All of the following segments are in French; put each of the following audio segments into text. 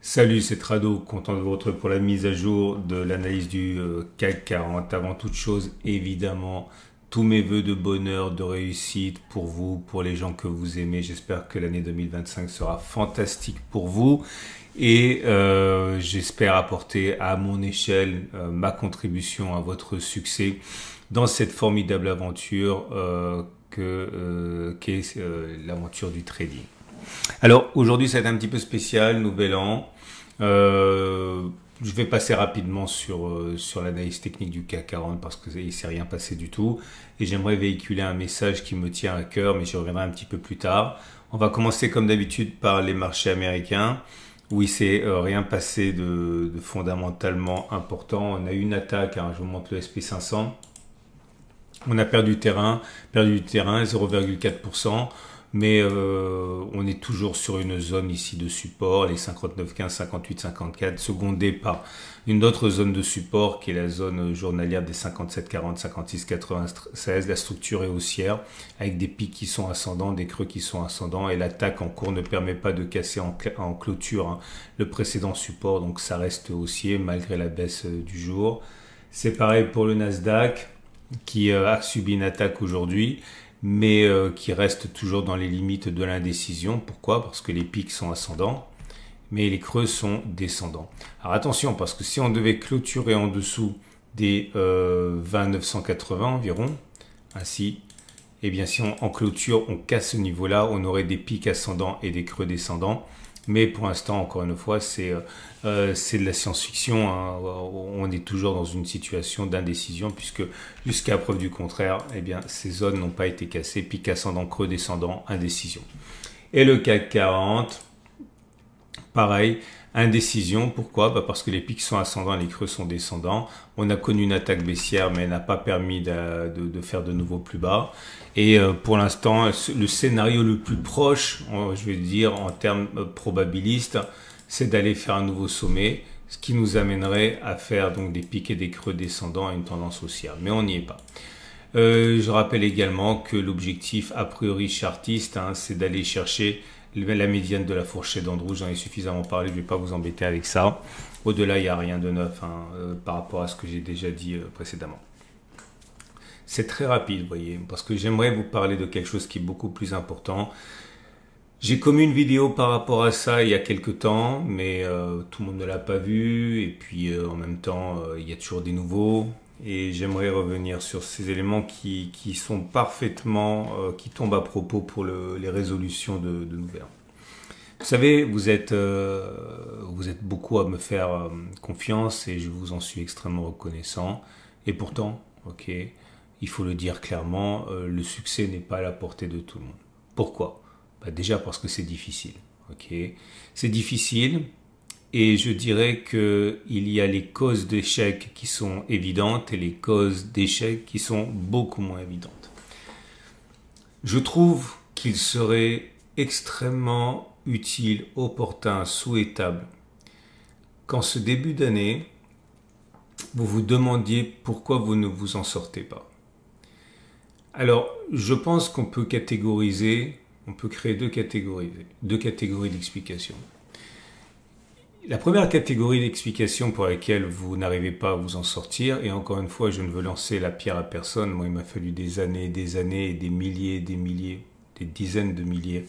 Salut, c'est Trado, content de vous retrouver pour la mise à jour de l'analyse du CAC 40. Avant toute chose, évidemment, tous mes voeux de bonheur, de réussite pour vous, pour les gens que vous aimez. J'espère que l'année 2025 sera fantastique pour vous et j'espère apporter à mon échelle ma contribution à votre succès dans cette formidable aventure qu'est l'aventure du trading. Alors aujourd'hui, ça va être un petit peu spécial, nouvel an. Je vais passer rapidement sur l'analyse technique du CAC 40 parce qu'il ne s'est rien passé du tout. Et j'aimerais véhiculer un message qui me tient à cœur, mais j'y reviendrai un petit peu plus tard. On va commencer comme d'habitude par les marchés américains, où il ne s'est rien passé de fondamentalement important. On a eu une attaque, hein, je vous montre le SP500. On a perdu du terrain 0,4%. Mais on est toujours sur une zone ici de support, les 59,15, 58, 54, secondé par une autre zone de support qui est la zone journalière des 57,40, 56, 96. La structure est haussière avec des pics qui sont ascendants, des creux qui sont ascendants et l'attaque en cours ne permet pas de casser en clôture hein, le précédent support, donc ça reste haussier malgré la baisse du jour. C'est pareil pour le Nasdaq qui a subi une attaque aujourd'hui, mais qui reste toujours dans les limites de l'indécision. Pourquoi? Parce que les pics sont ascendants, mais les creux sont descendants. Alors attention, parce que si on devait clôturer en dessous des 20 980 environ, ainsi, eh bien si en clôture on casse ce niveau-là, on aurait des pics ascendants et des creux descendants. Mais pour l'instant, encore une fois, c'est de la science-fiction. Hein. On est toujours dans une situation d'indécision puisque jusqu'à preuve du contraire, eh bien, ces zones n'ont pas été cassées. Pic ascendant, creux descendant, indécision. Et le CAC 40, pareil, indécision. Pourquoi? Parce que les pics sont ascendants, les creux sont descendants. On a connu une attaque baissière, mais elle n'a pas permis de faire de nouveau plus bas. Et pour l'instant, le scénario le plus proche, je vais dire en termes probabilistes, c'est d'aller faire un nouveau sommet, ce qui nous amènerait à faire donc des pics et des creux descendants à une tendance haussière. Mais on n'y est pas. Je rappelle également que l'objectif a priori chartiste, hein, c'est d'aller chercher la médiane de la fourchette d'Andrew. J'en ai suffisamment parlé, je ne vais pas vous embêter avec ça. Au-delà, il n'y a rien de neuf hein, par rapport à ce que j'ai déjà dit précédemment. C'est très rapide, vous voyez, parce que j'aimerais vous parler de quelque chose qui est beaucoup plus important. J'ai commis une vidéo par rapport à ça il y a quelques temps, mais tout le monde ne l'a pas vu. Et puis en même temps, il y a toujours des nouveaux. Et j'aimerais revenir sur ces éléments qui sont parfaitement, qui tombent à propos pour les résolutions de nouvel an. Vous savez, vous êtes beaucoup à me faire confiance et je vous en suis extrêmement reconnaissant. Et pourtant, ok, il faut le dire clairement, le succès n'est pas à la portée de tout le monde. Pourquoi? Déjà parce que c'est difficile. Okay, c'est difficile et je dirais qu'il y a les causes d'échec qui sont évidentes et les causes d'échec qui sont beaucoup moins évidentes. Je trouve qu'il serait extrêmement utile, opportun, souhaitable qu'en ce début d'année, vous vous demandiez pourquoi vous ne vous en sortez pas. Alors, je pense qu'on peut catégoriser, on peut créer deux catégories d'explications. La première catégorie d'explication pour laquelle vous n'arrivez pas à vous en sortir, et encore une fois, je ne veux lancer la pierre à personne, moi il m'a fallu des années et des milliers, des dizaines de milliers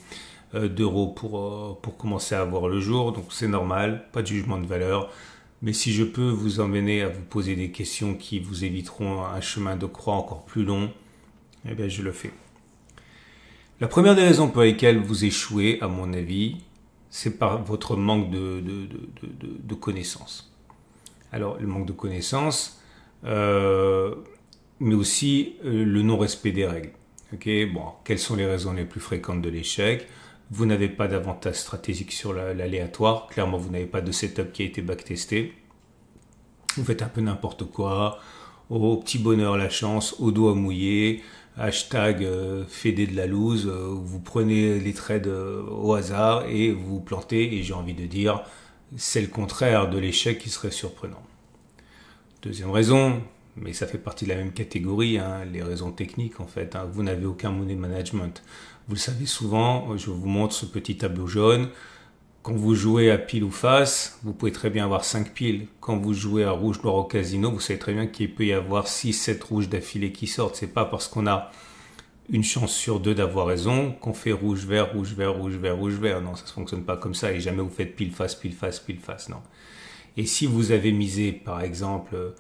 d'euros pour commencer à voir le jour, donc c'est normal, pas de jugement de valeur. Mais si je peux vous emmener à vous poser des questions qui vous éviteront un chemin de croix encore plus long, eh bien je le fais. La première des raisons pour lesquelles vous échouez, à mon avis, c'est par votre manque de connaissances. Alors, le manque de connaissances, mais aussi le non-respect des règles. Okay, bon, quelles sont les raisons les plus fréquentes de l'échec? Vous n'avez pas d'avantage stratégique sur l'aléatoire. Clairement, vous n'avez pas de setup qui a été backtesté. Vous faites un peu n'importe quoi. Au petit bonheur la chance, au doigt mouillé. Hashtag fédé de la loose. Vous prenez les trades au hasard et vous vous plantez. Et j'ai envie de dire, c'est le contraire de l'échec qui serait surprenant. Deuxième raison, mais ça fait partie de la même catégorie, hein, les raisons techniques en fait. Hein, vous n'avez aucun money management. Vous le savez souvent, je vous montre ce petit tableau jaune. Quand vous jouez à pile ou face, vous pouvez très bien avoir 5 piles. Quand vous jouez à rouge noir au casino, vous savez très bien qu'il peut y avoir 6, 7 rouges d'affilée qui sortent. C'est pas parce qu'on a une chance sur deux d'avoir raison qu'on fait rouge vert, rouge vert, rouge vert, rouge vert. Non, ça ne fonctionne pas comme ça et jamais vous faites pile face, pile face, pile face. Non. Et si vous avez misé par exemple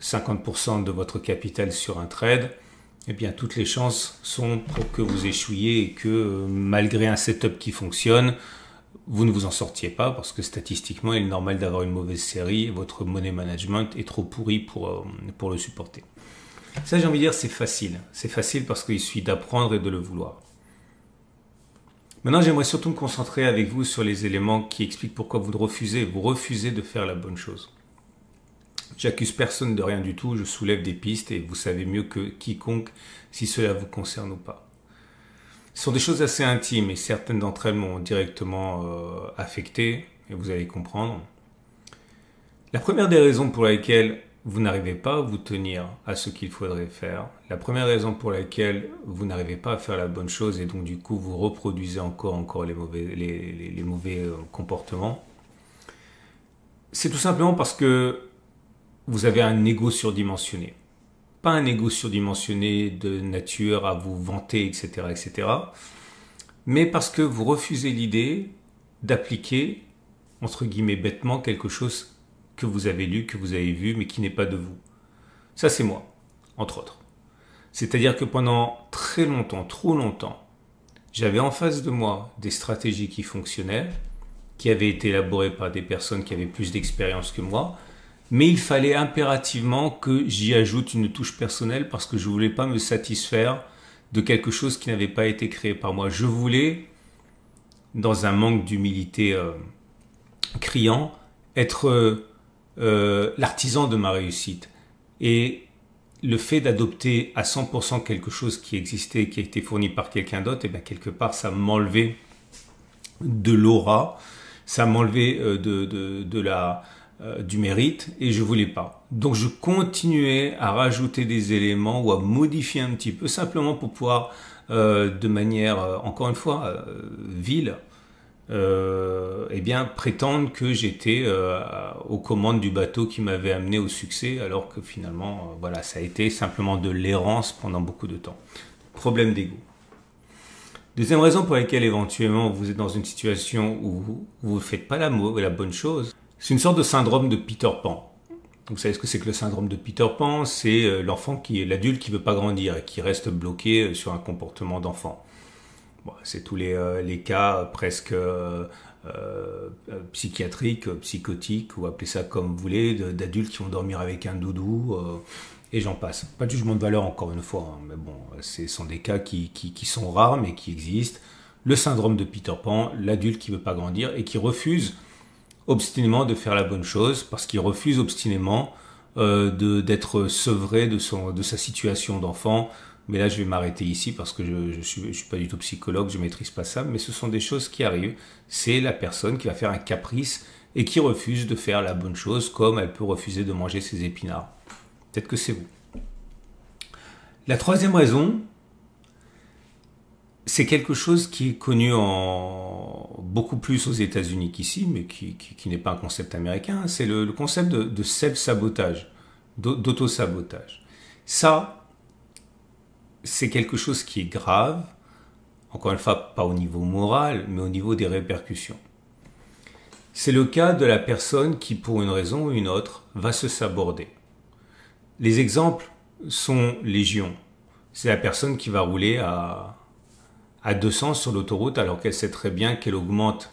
50% de votre capital sur un trade, eh bien toutes les chances sont pour que vous échouiez et que malgré un setup qui fonctionne, vous ne vous en sortiez pas parce que statistiquement, il est normal d'avoir une mauvaise série et votre money management est trop pourri pour le supporter. Ça, j'ai envie de dire, c'est facile. C'est facile parce qu'il suffit d'apprendre et de le vouloir. Maintenant, j'aimerais surtout me concentrer avec vous sur les éléments qui expliquent pourquoi vous refusez. Vous refusez de faire la bonne chose. J'accuse personne de rien du tout, je soulève des pistes et vous savez mieux que quiconque si cela vous concerne ou pas. Ce sont des choses assez intimes et certaines d'entre elles m'ont directement affecté et vous allez comprendre. La première des raisons pour lesquelles vous n'arrivez pas à vous tenir à ce qu'il faudrait faire, la première raison pour laquelle vous n'arrivez pas à faire la bonne chose et donc du coup vous reproduisez encore les mauvais comportements, c'est tout simplement parce que vous avez un ego surdimensionné. Pas un ego surdimensionné de nature à vous vanter, etc., etc., mais parce que vous refusez l'idée d'appliquer, entre guillemets bêtement, quelque chose que vous avez lu, que vous avez vu, mais qui n'est pas de vous. Ça, c'est moi, entre autres. C'est-à-dire que pendant très longtemps, trop longtemps, j'avais en face de moi des stratégies qui fonctionnaient, qui avaient été élaborées par des personnes qui avaient plus d'expérience que moi, mais il fallait impérativement que j'y ajoute une touche personnelle parce que je ne voulais pas me satisfaire de quelque chose qui n'avait pas été créé par moi. Je voulais, dans un manque d'humilité criant, être l'artisan de ma réussite. Et le fait d'adopter à 100% quelque chose qui existait, qui a été fourni par quelqu'un d'autre, et bien quelque part ça m'enlevait de l'aura, ça m'enlevait du mérite et je voulais pas. Donc je continuais à rajouter des éléments ou à modifier un petit peu simplement pour pouvoir de manière encore une fois vile eh bien prétendre que j'étais aux commandes du bateau qui m'avait amené au succès alors que finalement voilà, ça a été simplement de l'errance pendant beaucoup de temps. Problème d'ego. Deuxième raison pour laquelle éventuellement vous êtes dans une situation où vous ne faites pas la bonne chose, c'est une sorte de syndrome de Peter Pan. Vous savez ce que c'est que le syndrome de Peter Pan? C'est l'adulte qui veut pas grandir et qui reste bloqué sur un comportement d'enfant. Bon, c'est tous les cas presque psychiatriques, psychotiques, ou appelez ça comme vous voulez, d'adultes qui vont dormir avec un doudou, et j'en passe. Pas de jugement de valeur encore une fois, hein, mais bon, ce sont des cas qui sont rares mais qui existent. Le syndrome de Peter Pan, l'adulte qui veut pas grandir et qui refuse obstinément de faire la bonne chose parce qu'il refuse obstinément d'être sevré de sa situation d'enfant. Mais là, je vais m'arrêter ici parce que je suis pas du tout psychologue, je maîtrise pas ça, mais ce sont des choses qui arrivent. C'est la personne qui va faire un caprice et qui refuse de faire la bonne chose comme elle peut refuser de manger ses épinards. Peut-être que c'est vous. La troisième raison, c'est quelque chose qui est connu beaucoup plus aux États-Unis qu'ici, mais qui n'est pas un concept américain. C'est le concept de self-sabotage, d'auto-sabotage. Ça, c'est quelque chose qui est grave, encore une fois, pas au niveau moral, mais au niveau des répercussions. C'est le cas de la personne qui, pour une raison ou une autre, va se saborder. Les exemples sont légion. C'est la personne qui va rouler à 200 sur l'autoroute alors qu'elle sait très bien qu'elle augmente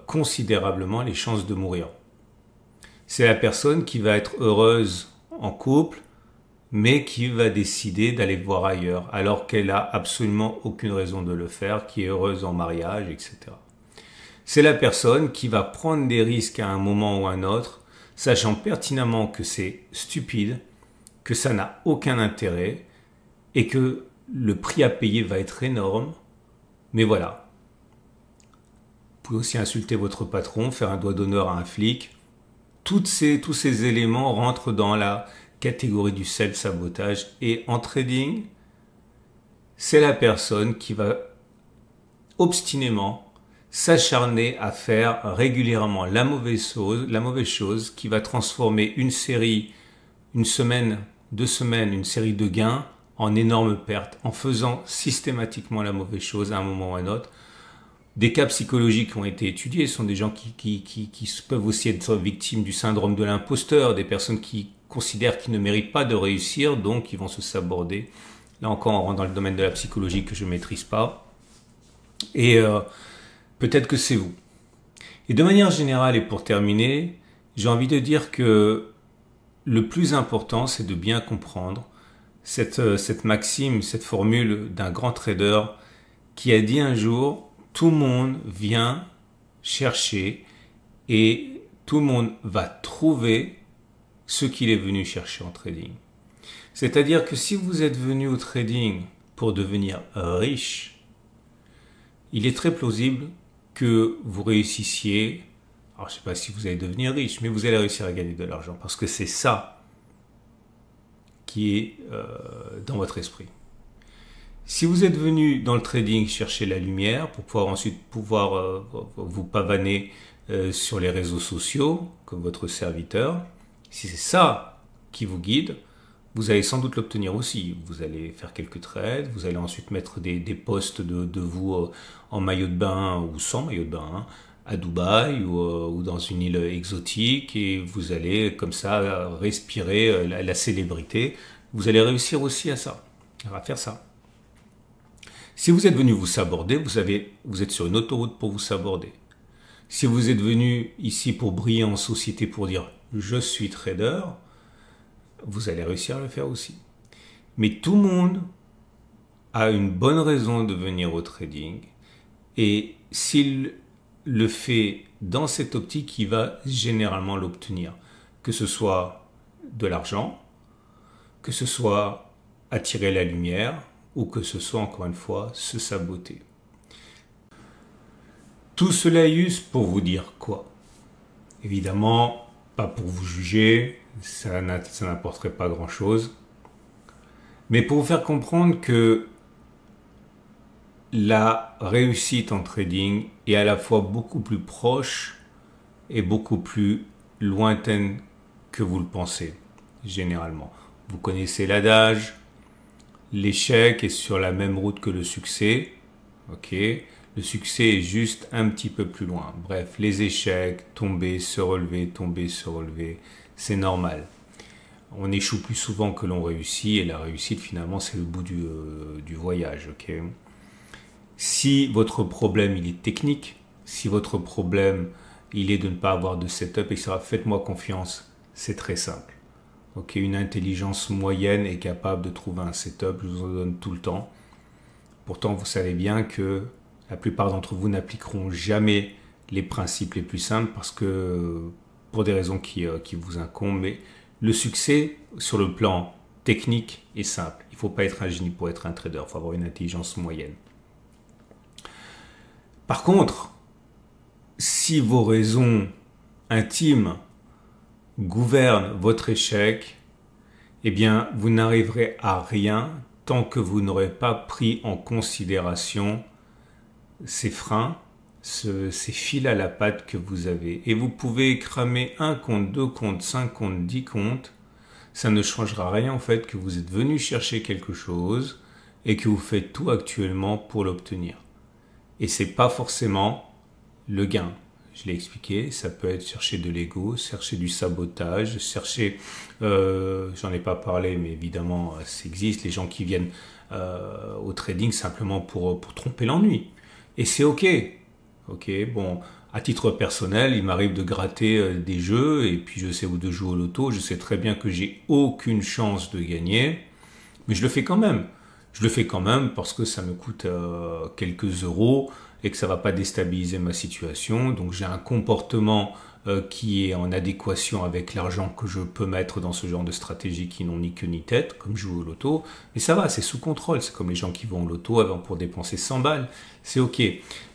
considérablement les chances de mourir. C'est la personne qui va être heureuse en couple mais qui va décider d'aller voir ailleurs alors qu'elle a absolument aucune raison de le faire, qui est heureuse en mariage, etc. C'est la personne qui va prendre des risques à un moment ou à un autre sachant pertinemment que c'est stupide, que ça n'a aucun intérêt et que le prix à payer va être énorme, mais voilà. Vous pouvez aussi insulter votre patron, faire un doigt d'honneur à un flic. Tous ces éléments rentrent dans la catégorie du self-sabotage. Et en trading, c'est la personne qui va obstinément s'acharner à faire régulièrement la mauvaise chose qui va transformer une série, une semaine, 2 semaines, une série de gains en énormes pertes, en faisant systématiquement la mauvaise chose à un moment ou à un autre. Des cas psychologiques ont été étudiés, ce sont des gens qui peuvent aussi être victimes du syndrome de l'imposteur, des personnes qui considèrent qu'ils ne méritent pas de réussir, donc ils vont se saborder. Là encore, on rentre dans le domaine de la psychologie que je ne maîtrise pas. Et peut-être que c'est vous. Et de manière générale, et pour terminer, j'ai envie de dire que le plus important, c'est de bien comprendre cette maxime, cette formule d'un grand trader qui a dit un jour, tout le monde vient chercher et tout le monde va trouver ce qu'il est venu chercher en trading. C'est-à-dire que si vous êtes venu au trading pour devenir riche, il est très plausible que vous réussissiez, alors je ne sais pas si vous allez devenir riche, mais vous allez réussir à gagner de l'argent parce que c'est ça qui est dans votre esprit. Si vous êtes venu dans le trading chercher la lumière pour pouvoir ensuite vous pavaner sur les réseaux sociaux comme votre serviteur, si c'est ça qui vous guide, vous allez sans doute l'obtenir aussi. Vous allez faire quelques trades, vous allez ensuite mettre des posts de vous en maillot de bain ou sans maillot de bain à Dubaï ou dans une île exotique et vous allez comme ça respirer la célébrité. Vous allez réussir aussi à faire ça. Si vous êtes venu vous saborder, vous êtes sur une autoroute pour vous saborder. Si vous êtes venu ici pour briller en société, pour dire « je suis trader », vous allez réussir à le faire aussi. Mais tout le monde a une bonne raison de venir au trading et s'il le fait dans cette optique, il va généralement l'obtenir. Que ce soit de l'argent, que ce soit attirer la lumière, ou que ce soit, encore une fois, se saboter. Tout cela est juste pour vous dire quoi? Évidemment, pas pour vous juger, ça n'apporterait pas grand-chose, mais pour vous faire comprendre que la réussite en trading est à la fois beaucoup plus proche et beaucoup plus lointaine que vous le pensez, généralement. Vous connaissez l'adage, l'échec est sur la même route que le succès. Ok, le succès est juste un petit peu plus loin. Bref, les échecs, tomber, se relever, c'est normal. On échoue plus souvent que l'on réussit et la réussite finalement c'est le bout du voyage. Ok. Si votre problème il est technique, si votre problème il est de ne pas avoir de setup, etc., faites-moi confiance, c'est très simple. Ok, une intelligence moyenne est capable de trouver un setup, je vous en donne tout le temps. Pourtant, vous savez bien que la plupart d'entre vous n'appliqueront jamais les principes les plus simples parce que, pour des raisons qui vous incombent, mais le succès sur le plan technique est simple. Il ne faut pas être un génie pour être un trader, il faut avoir une intelligence moyenne. Par contre, si vos raisons intimes gouverne votre échec, eh bien, vous n'arriverez à rien tant que vous n'aurez pas pris en considération ces freins, ces fils à la patte que vous avez. Et vous pouvez cramer 1 compte, 2 comptes, 5 comptes, 10 comptes. Ça ne changera rien en fait que vous êtes venu chercher quelque chose et que vous faites tout actuellement pour l'obtenir. Et c'est pas forcément le gain. Je l'ai expliqué, ça peut être chercher de l'ego, chercher du sabotage, chercher, j'en ai pas parlé, mais évidemment, ça existe, les gens qui viennent au trading simplement pour tromper l'ennui. Et c'est ok. Ok, bon, à titre personnel, il m'arrive de gratter des jeux, et puis je sais où de jouer au loto, je sais très bien que j'ai aucune chance de gagner, mais je le fais quand même. Je le fais quand même parce que ça me coûte quelques euros, et que ça ne va pas déstabiliser ma situation. Donc j'ai un comportement qui est en adéquation avec l'argent que je peux mettre dans ce genre de stratégie qui n'ont ni queue ni tête, comme jouer au loto. Mais ça va, c'est sous contrôle. C'est comme les gens qui vont au loto avant pour dépenser 100 balles. C'est ok.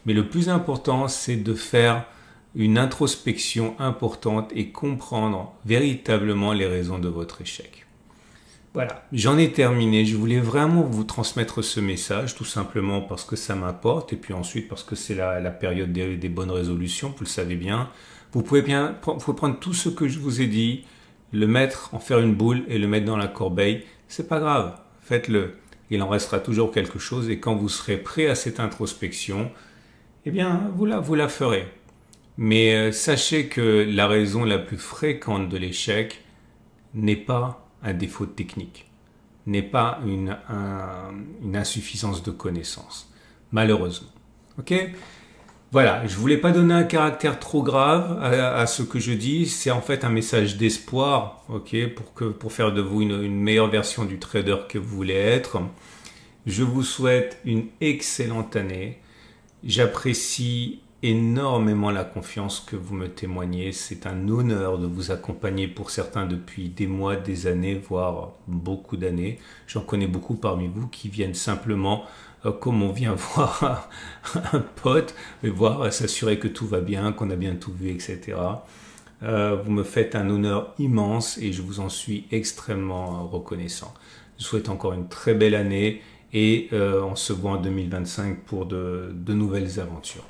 Mais le plus important, c'est de faire une introspection importante et comprendre véritablement les raisons de votre échec. Voilà, j'en ai terminé. Je voulais vraiment vous transmettre ce message, tout simplement parce que ça m'importe, et puis ensuite parce que c'est la période des bonnes résolutions, vous le savez bien. Vous pouvez prendre tout ce que je vous ai dit, le mettre, en faire une boule et le mettre dans la corbeille. C'est pas grave, faites-le. Il en restera toujours quelque chose, et quand vous serez prêt à cette introspection, eh bien, vous la ferez. Mais sachez que la raison la plus fréquente de l'échec n'est pas un défaut de technique, n'est pas une insuffisance de connaissances, malheureusement. Ok? Voilà, je voulais pas donner un caractère trop grave à ce que je dis. C'est en fait un message d'espoir, ok, pour faire de vous une meilleure version du trader que vous voulez être. Je vous souhaite une excellente année. J'apprécie énormément la confiance que vous me témoignez. C'est un honneur de vous accompagner pour certains depuis des mois, des années, voire beaucoup d'années. J'en connais beaucoup parmi vous qui viennent simplement, comme on vient voir un pote, et voir, s'assurer que tout va bien, qu'on a bien tout vu, etc. Vous me faites un honneur immense et je vous en suis extrêmement reconnaissant. Je vous souhaite encore une très belle année et on se voit en 2025 pour de nouvelles aventures.